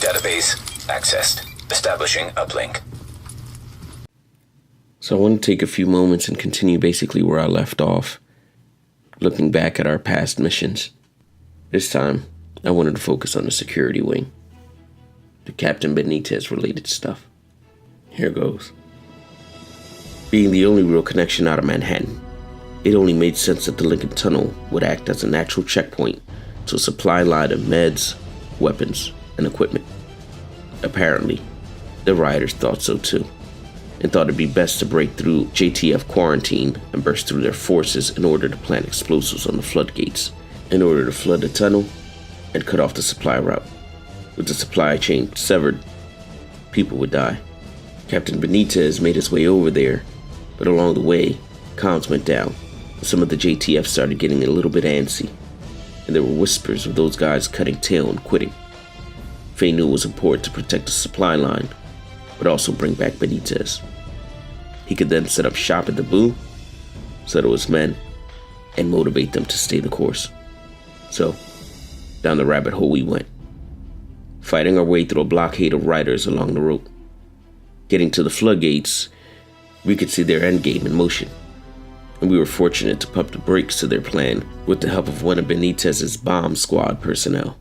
Database accessed. Establishing uplink. So I want to take a few moments and continue basically where I left off, looking back at our past missions. This time, I wanted to focus on the security wing, the Captain Benitez related stuff. Here goes. Being the only real connection out of Manhattan, it only made sense that the Lincoln Tunnel would act as a natural checkpoint to a supply line of meds, weapons, and equipment. Apparently, the rioters thought so too, and thought it'd be best to break through JTF quarantine and burst through their forces in order to plant explosives on the floodgates, in order to flood the tunnel and cut off the supply route. With the supply chain severed, people would die. Captain Benitez made his way over there, but along the way, comms went down, and some of the JTF started getting a little bit antsy, and there were whispers of those guys cutting tail and quitting. Faye knew it was important to protect the supply line, but also bring back Benitez. He could then set up shop at the Boo, settle his men, and motivate them to stay the course. So, down the rabbit hole we went, fighting our way through a blockade of riders along the route. Getting to the floodgates, we could see their endgame in motion, and we were fortunate to pump the brakes to their plan with the help of one of Benitez's bomb squad personnel.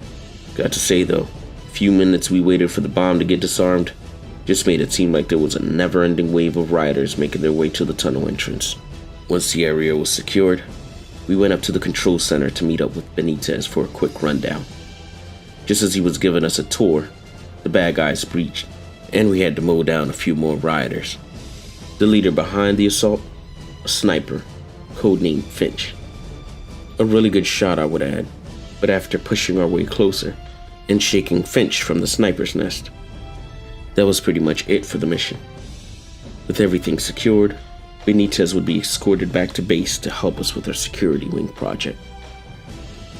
Got to say though, the few minutes we waited for the bomb to get disarmed just made it seem like there was a never-ending wave of riders making their way to the tunnel entrance. Once the area was secured, we went up to the control center to meet up with Benitez for a quick rundown. Just as he was giving us a tour, the bad guys breached, and we had to mow down a few more rioters. The leader behind the assault, a sniper, codenamed Finch. A really good shot, I would add, but after pushing our way closer and shaking Finch from the sniper's nest, that was pretty much it for the mission. With everything secured, Benitez would be escorted back to base to help us with our security wing project.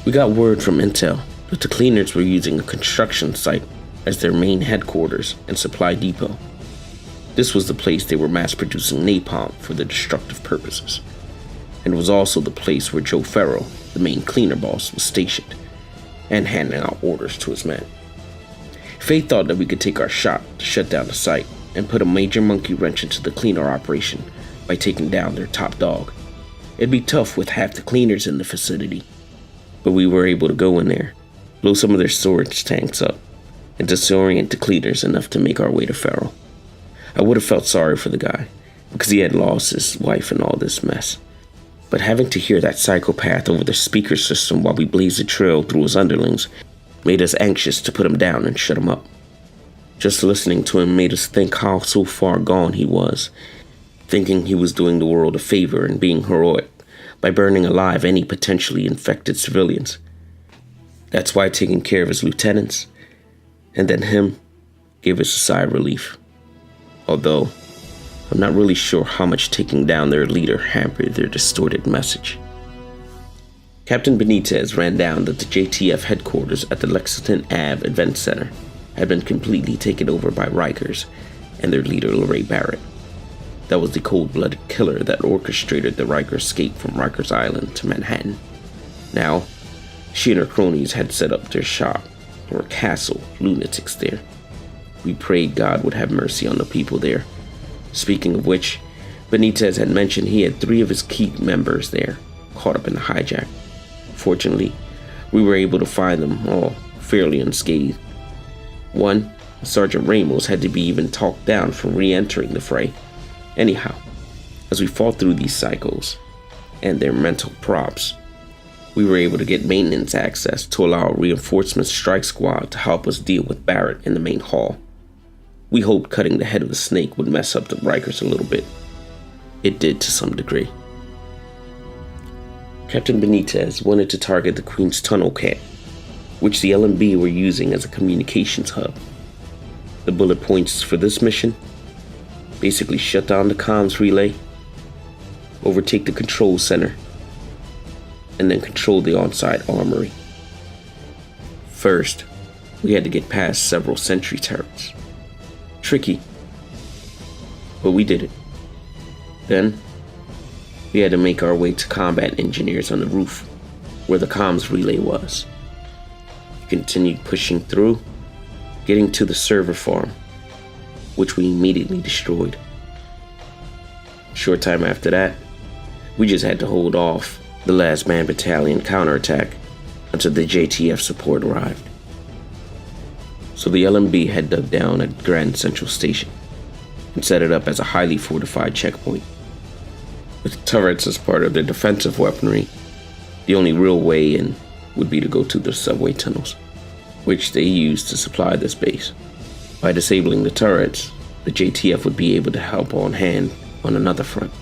We got word from Intel that the cleaners were using a construction site as their main headquarters and supply depot. This was the place they were mass-producing napalm for their destructive purposes, and was also the place where Joe Farrell, the main cleaner boss, was stationed, and handing out orders to his men. Faye thought that we could take our shot to shut down the site and put a major monkey wrench into the cleaner operation by taking down their top dog. It'd be tough with half the cleaners in the vicinity, but we were able to go in there, blow some of their storage tanks up, and disorient the cleaners enough to make our way to Farrell. I would have felt sorry for the guy, because he had lost his wife in all this mess. But having to hear that psychopath over the speaker system while we blazed a trail through his underlings made us anxious to put him down and shut him up. Just listening to him made us think how so far gone he was, thinking he was doing the world a favor and being heroic by burning alive any potentially infected civilians. That's why taking care of his lieutenants, and then him, gave us a sigh of relief. Although, I'm not really sure how much taking down their leader hampered their distorted message. Captain Benitez ran down that the JTF headquarters at the Lexington Ave Event Center had been completely taken over by Rikers and their leader LeRae Barrett. That was the cold-blooded killer that orchestrated the Riker escape from Rikers Island to Manhattan. Now, she and her cronies had set up their shop, or castle, lunatics there. We prayed God would have mercy on the people there. Speaking of which, Benitez had mentioned he had 3 of his key members there, caught up in the hijack. Fortunately, we were able to find them all fairly unscathed. One, Sergeant Ramos, had to be even talked down from re-entering the fray. Anyhow, as we fought through these psychos and their mental props, we were able to get maintenance access to allow a reinforcement strike squad to help us deal with Barrett in the main hall. We hoped cutting the head of the snake would mess up the Rikers a little bit. It did to some degree. Captain Benitez wanted to target the Queen's Tunnel camp, which the LMB were using as a communications hub. The bullet points for this mission: basically shut down the comms relay, overtake the control center, and then control the on-site armory. First, we had to get past several sentry turrets. Tricky, but we did it. Then, we had to make our way to combat engineers on the roof, where the comms relay was. We continued pushing through, getting to the server farm, which we immediately destroyed. Short time after that, we just had to hold off the last man battalion counterattack until the JTF support arrived. So the LMB had dug down at Grand Central Station and set it up as a highly fortified checkpoint. With turrets as part of their defensive weaponry, the only real way in would be to go to the subway tunnels, which they used to supply this base. By disabling the turrets, the JTF would be able to help on hand on another front.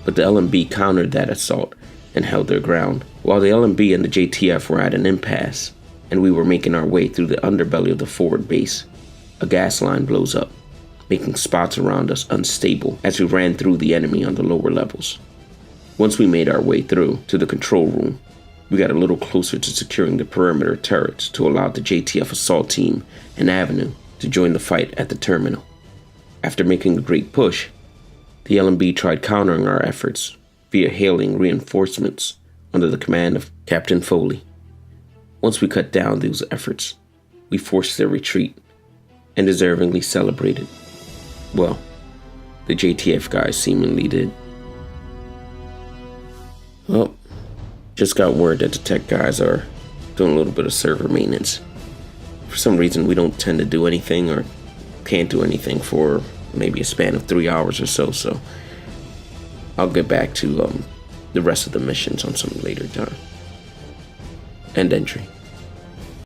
But the LMB countered that assault and held their ground. While the LMB and the JTF were at an impasse, and we were making our way through the underbelly of the forward base, a gas line blows up, making spots around us unstable as we ran through the enemy on the lower levels. Once we made our way through to the control room, we got a little closer to securing the perimeter turrets to allow the JTF assault team and Avenue to join the fight at the terminal. After making a great push, the LMB tried countering our efforts via hailing reinforcements under the command of Captain Foley. Once we cut down those efforts, we forced their retreat and deservingly celebrated. Well, the JTF guys seemingly did. Well, just got word that the tech guys are doing a little bit of server maintenance. For some reason, we don't tend to do anything or can't do anything for maybe a span of 3 hours or so I'll get back to the rest of the missions on some later time. End entry.